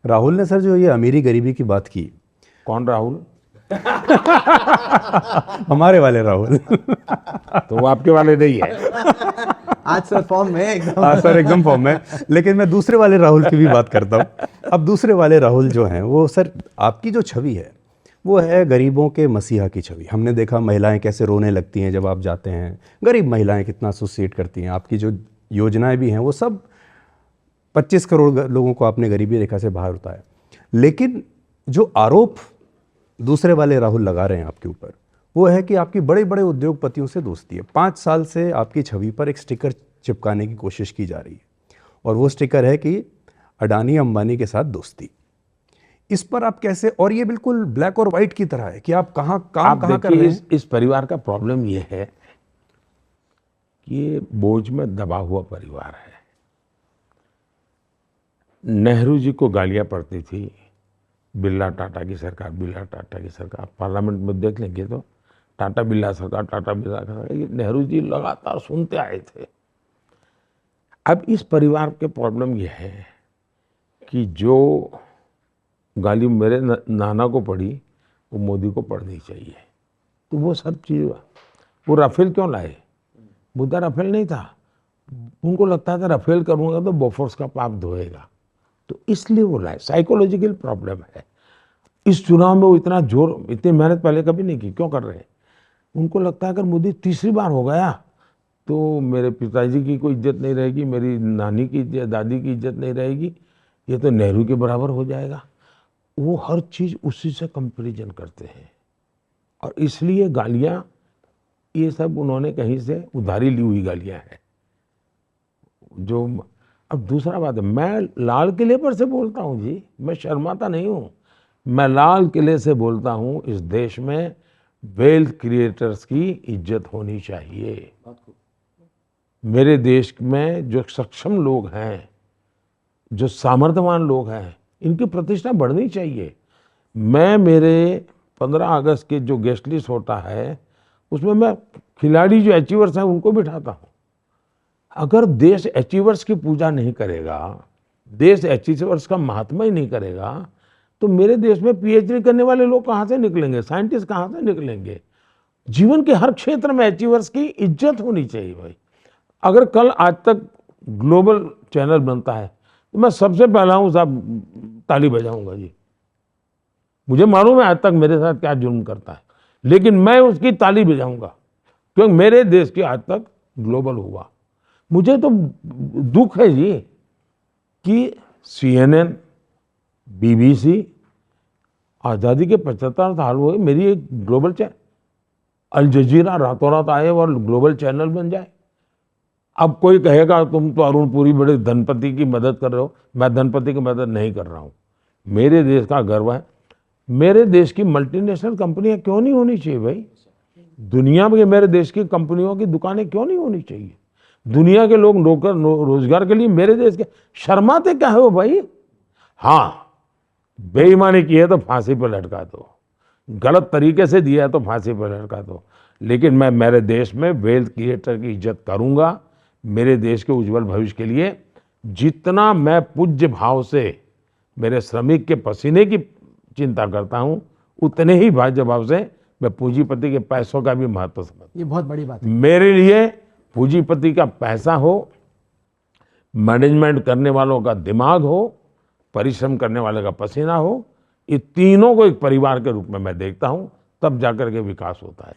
राहुल ने सर जो ये अमीरी गरीबी की बात की, कौन राहुल? हमारे वाले राहुल। तो वो आपके वाले नहीं है। आज सर फॉर्म में एकदम। हाँ सर एकदम फॉर्म में, लेकिन मैं दूसरे वाले राहुल की भी बात करता हूँ। अब दूसरे वाले राहुल जो हैं वो सर, आपकी जो छवि है वो है गरीबों के मसीहा की छवि। हमने देखा महिलाएं कैसे रोने लगती हैं जब आप जाते हैं, गरीब महिलाएं कितना एसोसिएट करती हैं। आपकी जो योजनाएं भी हैं वो सब 25 करोड़ लोगों को आपने गरीबी रेखा से बाहर उतारा। लेकिन जो आरोप दूसरे वाले राहुल लगा रहे हैं आपके ऊपर, वो है कि आपकी बड़े बड़े उद्योगपतियों से दोस्ती है। 5 साल से आपकी छवि पर एक स्टिकर चिपकाने की कोशिश की जा रही है, और वो स्टिकर है कि अडानी अंबानी के साथ दोस्ती। इस पर आप कैसे, और ये बिल्कुल ब्लैक और व्हाइट की तरह है कि आप कहाँ काम कहाँ कर रहे हैं। इस परिवार का प्रॉब्लम ये है कि ये बोझ में दबा हुआ परिवार है। नेहरू जी को गालियां पड़ती थी, बिरला टाटा की सरकार, बिरला टाटा की सरकार। पार्लियामेंट में देख लेंगे तो टाटा बिरला सरकार, टाटा बिरला सरकार, ये नेहरू जी लगातार सुनते आए थे। अब इस परिवार के प्रॉब्लम ये है कि जो गाली मेरे नाना को पड़ी वो मोदी को पड़नी चाहिए। तो वो सब चीज़, वो राफेल क्यों लाए? मुद्दा राफेल नहीं था, उनको लगता था राफेल करूँगा तो बोफोर्स का पाप धोएगा, तो इसलिए वो लाए। साइकोलॉजिकल प्रॉब्लम है। इस चुनाव में वो इतना जोर, इतनी मेहनत पहले कभी नहीं की, क्यों कर रहे हैं? उनको लगता है अगर मोदी तीसरी बार हो गया तो मेरे पिताजी की कोई इज्जत नहीं रहेगी, मेरी नानी की इज्जत, दादी की इज्जत नहीं रहेगी, ये तो नेहरू के बराबर हो जाएगा। वो हर चीज़ उसी से कंपैरिजन करते हैं, और इसलिए गालियाँ ये सब उन्होंने कहीं से उधारी ली हुई गालियाँ हैं। जो अब दूसरा बात है, मैं लाल किले पर से बोलता हूँ जी, मैं शर्माता नहीं हूँ। मैं लाल किले से बोलता हूँ, इस देश में वेल्थ क्रिएटर्स की इज्जत होनी चाहिए। मेरे देश में जो सक्षम लोग हैं, जो सामर्थ्यवान लोग हैं, इनकी प्रतिष्ठा बढ़नी चाहिए। मैं मेरे 15 अगस्त के जो गेस्ट लिस्ट होता है उसमें मैं खिलाड़ी जो अचीवर्स हैं उनको बिठाता हूँ। अगर देश अचीवर्स की पूजा नहीं करेगा, देश अचीवर्स का महात्मा ही नहीं करेगा, तो मेरे देश में पीएचडी करने वाले लोग कहाँ से निकलेंगे, साइंटिस्ट कहाँ से निकलेंगे? जीवन के हर क्षेत्र में अचीवर्स की इज्जत होनी चाहिए भाई। अगर कल आज तक ग्लोबल चैनल बनता है तो मैं सबसे पहला हूँ साहब ताली बजाऊंगा जी। मुझे मालूम है आज तक मेरे साथ क्या जुल्म करता है, लेकिन मैं उसकी ताली बजाऊंगा, क्योंकि मेरे देश की आज तक ग्लोबल हुआ। मुझे तो दुख है जी कि CNN, BBC, आज़ादी के 75 साल हुए, मेरी एक ग्लोबल चैनल, अल जजीरा रातों रात आए और ग्लोबल चैनल बन जाए। अब कोई कहेगा तुम तो अरुण पुरी बड़े धनपति की मदद कर रहे हो। मैं धनपति की मदद नहीं कर रहा हूँ, मेरे देश का गर्व है। मेरे देश की मल्टीनेशनल कंपनियां क्यों नहीं होनी चाहिए भाई? दुनिया में मेरे देश की कंपनियों की दुकानें क्यों नहीं होनी चाहिए? दुनिया के लोग नौकर रोजगार के लिए मेरे देश के, शर्माते क्या हो भाई? हाँ, बेईमानी की है तो फांसी पर लटका दो, गलत तरीके से दिया है तो फांसी पर लटका दो, लेकिन मैं मेरे देश में वेल्थ क्रिएटर की इज्जत करूंगा। मेरे देश के उज्जवल भविष्य के लिए जितना मैं पूज्य भाव से मेरे श्रमिक के पसीने की चिंता करता हूं, उतने ही भाज्य भाव से मैं पूंजीपति के पैसों का भी महत्व समझता हूं। ये बहुत बड़ी बात है। मेरे लिए पूंजीपति का पैसा हो, मैनेजमेंट करने वालों का दिमाग हो, परिश्रम करने वाले का पसीना हो, ये तीनों को एक परिवार के रूप में मैं देखता हूं, तब जाकर के विकास होता है।